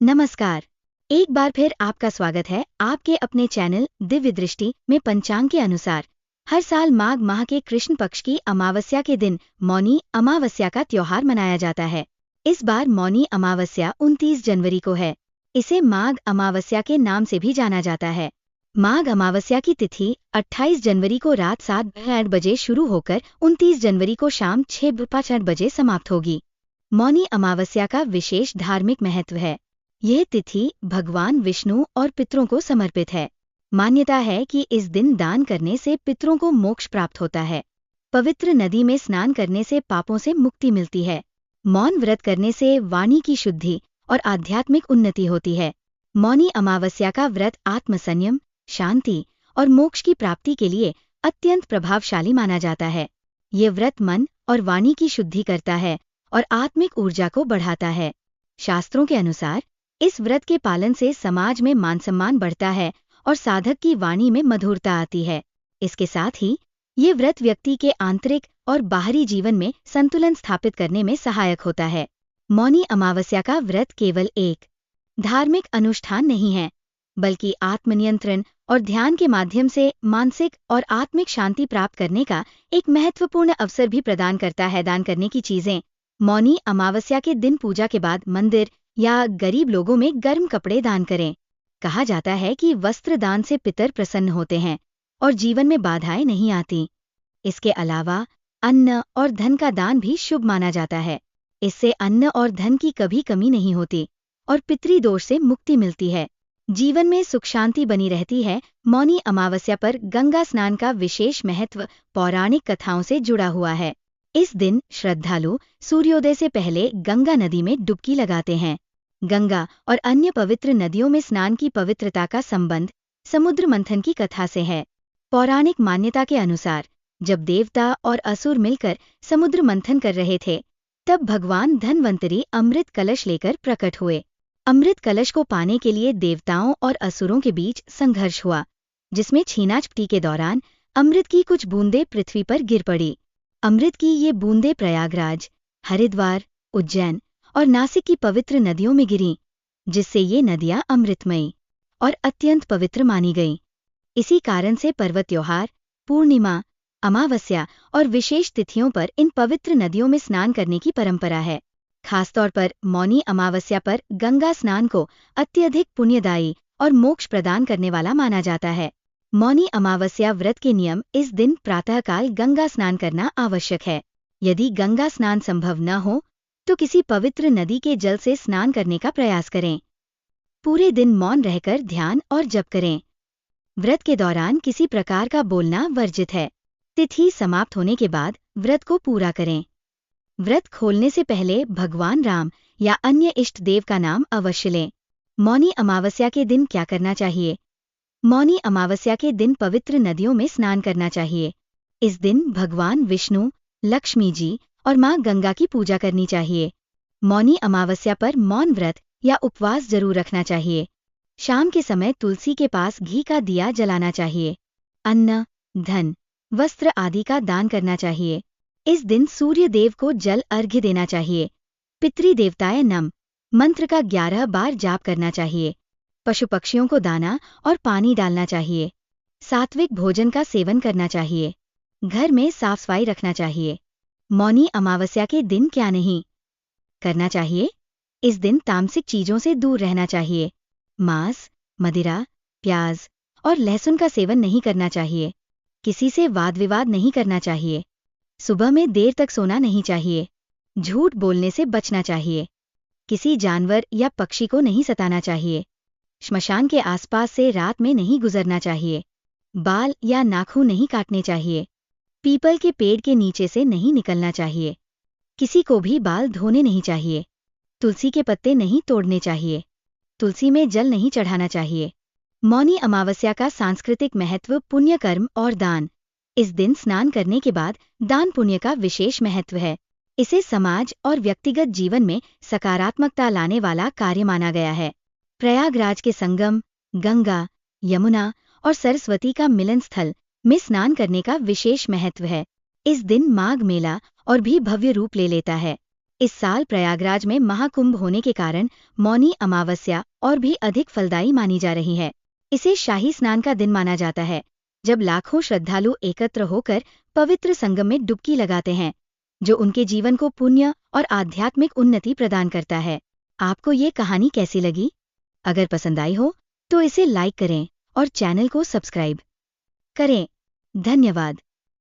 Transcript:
नमस्कार। एक बार फिर आपका स्वागत है आपके अपने चैनल दिव्य दृष्टि में। पंचांग के अनुसार हर साल माघ माह के कृष्ण पक्ष की अमावस्या के दिन मौनी अमावस्या का त्योहार मनाया जाता है। इस बार मौनी अमावस्या 29 जनवरी को है। इसे माघ अमावस्या के नाम से भी जाना जाता है। माघ अमावस्या की तिथि 28 जनवरी को रात 7:08 बजे शुरू होकर 29 जनवरी को शाम 6:05 बजे समाप्त होगी। मौनी अमावस्या का विशेष धार्मिक महत्व है। यह तिथि भगवान विष्णु और पितरों को समर्पित है। मान्यता है कि इस दिन दान करने से पितरों को मोक्ष प्राप्त होता है। पवित्र नदी में स्नान करने से पापों से मुक्ति मिलती है। मौन व्रत करने से वाणी की शुद्धि और आध्यात्मिक उन्नति होती है। मौनी अमावस्या का व्रत आत्मसंयम, शांति और मोक्ष की प्राप्ति के लिए अत्यंत प्रभावशाली माना जाता है। ये व्रत मन और वाणी की शुद्धि करता है और आत्मिक ऊर्जा को बढ़ाता है। शास्त्रों के अनुसार इस व्रत के पालन से समाज में मान सम्मान बढ़ता है और साधक की वाणी में मधुरता आती है। इसके साथ ही ये व्रत व्यक्ति के आंतरिक और बाहरी जीवन में संतुलन स्थापित करने में सहायक होता है। मौनी अमावस्या का व्रत केवल एक धार्मिक अनुष्ठान नहीं है, बल्कि आत्मनियंत्रण और ध्यान के माध्यम से मानसिक और आत्मिक शांति प्राप्त करने का एक महत्वपूर्ण अवसर भी प्रदान करता है। दान करने की चीजें। मौनी अमावस्या के दिन पूजा के बाद मंदिर या गरीब लोगों में गर्म कपड़े दान करें। कहा जाता है कि वस्त्र दान से पितर प्रसन्न होते हैं और जीवन में बाधाएं नहीं आती। इसके अलावा अन्न और धन का दान भी शुभ माना जाता है। इससे अन्न और धन की कभी कमी नहीं होती और पितृदोष से मुक्ति मिलती है। जीवन में सुख शांति बनी रहती है। मौनी अमावस्या पर गंगा स्नान का विशेष महत्व पौराणिक कथाओं से जुड़ा हुआ है। इस दिन श्रद्धालु सूर्योदय से पहले गंगा नदी में डुबकी लगाते हैं। गंगा और अन्य पवित्र नदियों में स्नान की पवित्रता का संबंध समुद्र मंथन की कथा से है। पौराणिक मान्यता के अनुसार जब देवता और असुर मिलकर समुद्र मंथन कर रहे थे, तब भगवान धन्वंतरी अमृत कलश लेकर प्रकट हुए। अमृत कलश को पाने के लिए देवताओं और असुरों के बीच संघर्ष हुआ, जिसमें छीनाझपटी के दौरान अमृत की कुछ बूंदें पृथ्वी पर गिर पड़ी। अमृत की ये बूंदें प्रयागराज, हरिद्वार, उज्जैन और नासिक की पवित्र नदियों में गिरीं, जिससे ये नदियां अमृतमयी और अत्यंत पवित्र मानी गईं। इसी कारण से पर्व त्योहार, पूर्णिमा, अमावस्या और विशेष तिथियों पर इन पवित्र नदियों में स्नान करने की परंपरा है। खासतौर पर मौनी अमावस्या पर गंगा स्नान को अत्यधिक पुण्यदायी और मोक्ष प्रदान करने वाला माना जाता है। मौनी अमावस्या व्रत के नियम। इस दिन प्रातःकाल गंगा स्नान करना आवश्यक है। यदि गंगा स्नान संभव न हो तो किसी पवित्र नदी के जल से स्नान करने का प्रयास करें। पूरे दिन मौन रहकर ध्यान और जप करें। व्रत के दौरान किसी प्रकार का बोलना वर्जित है। तिथि समाप्त होने के बाद व्रत को पूरा करें। व्रत खोलने से पहले भगवान राम या अन्य इष्ट देव का नाम अवश्य लें। मौनी अमावस्या के दिन क्या करना चाहिए? मौनी अमावस्या के दिन पवित्र नदियों में स्नान करना चाहिए। इस दिन भगवान विष्णु, लक्ष्मी जी और मां गंगा की पूजा करनी चाहिए। मौनी अमावस्या पर मौन व्रत या उपवास जरूर रखना चाहिए। शाम के समय तुलसी के पास घी का दिया जलाना चाहिए। अन्न, धन, वस्त्र आदि का दान करना चाहिए। इस दिन सूर्य देव को जल अर्घ्य देना चाहिए। पितृदेवताय नम मंत्र का 11 बार जाप करना चाहिए। पशु पक्षियों को दाना और पानी डालना चाहिए। सात्विक भोजन का सेवन करना चाहिए। घर में साफ सफाई रखना चाहिए। मौनी अमावस्या के दिन क्या नहीं करना चाहिए? इस दिन तामसिक चीजों से दूर रहना चाहिए। मांस, मदिरा, प्याज और लहसुन का सेवन नहीं करना चाहिए। किसी से वाद विवाद नहीं करना चाहिए। सुबह में देर तक सोना नहीं चाहिए। झूठ बोलने से बचना चाहिए। किसी जानवर या पक्षी को नहीं सताना चाहिए। श्मशान के आसपास से रात में नहीं गुजरना चाहिए। बाल या नाखून नहीं काटने चाहिए। पीपल के पेड़ के नीचे से नहीं निकलना चाहिए। किसी को भी बाल धोने नहीं चाहिए। तुलसी के पत्ते नहीं तोड़ने चाहिए। तुलसी में जल नहीं चढ़ाना चाहिए। मौनी अमावस्या का सांस्कृतिक महत्व। पुण्य कर्म और दान। इस दिन स्नान करने के बाद दान पुण्य का विशेष महत्व है। इसे समाज और व्यक्तिगत जीवन में सकारात्मकता लाने वाला कार्य माना गया है। प्रयागराज के संगम, गंगा, यमुना और सरस्वती का मिलन स्थल में स्नान करने का विशेष महत्व है। इस दिन माघ मेला और भी भव्य रूप ले लेता है। इस साल प्रयागराज में महाकुंभ होने के कारण मौनी अमावस्या और भी अधिक फलदायी मानी जा रही है। इसे शाही स्नान का दिन माना जाता है, जब लाखों श्रद्धालु एकत्र होकर पवित्र संगम में डुबकी लगाते हैं, जो उनके जीवन को पुण्य और आध्यात्मिक उन्नति प्रदान करता है। आपको ये कहानी कैसी लगी? अगर पसंद आई हो तो इसे लाइक करें और चैनल को सब्सक्राइब करें। धन्यवाद।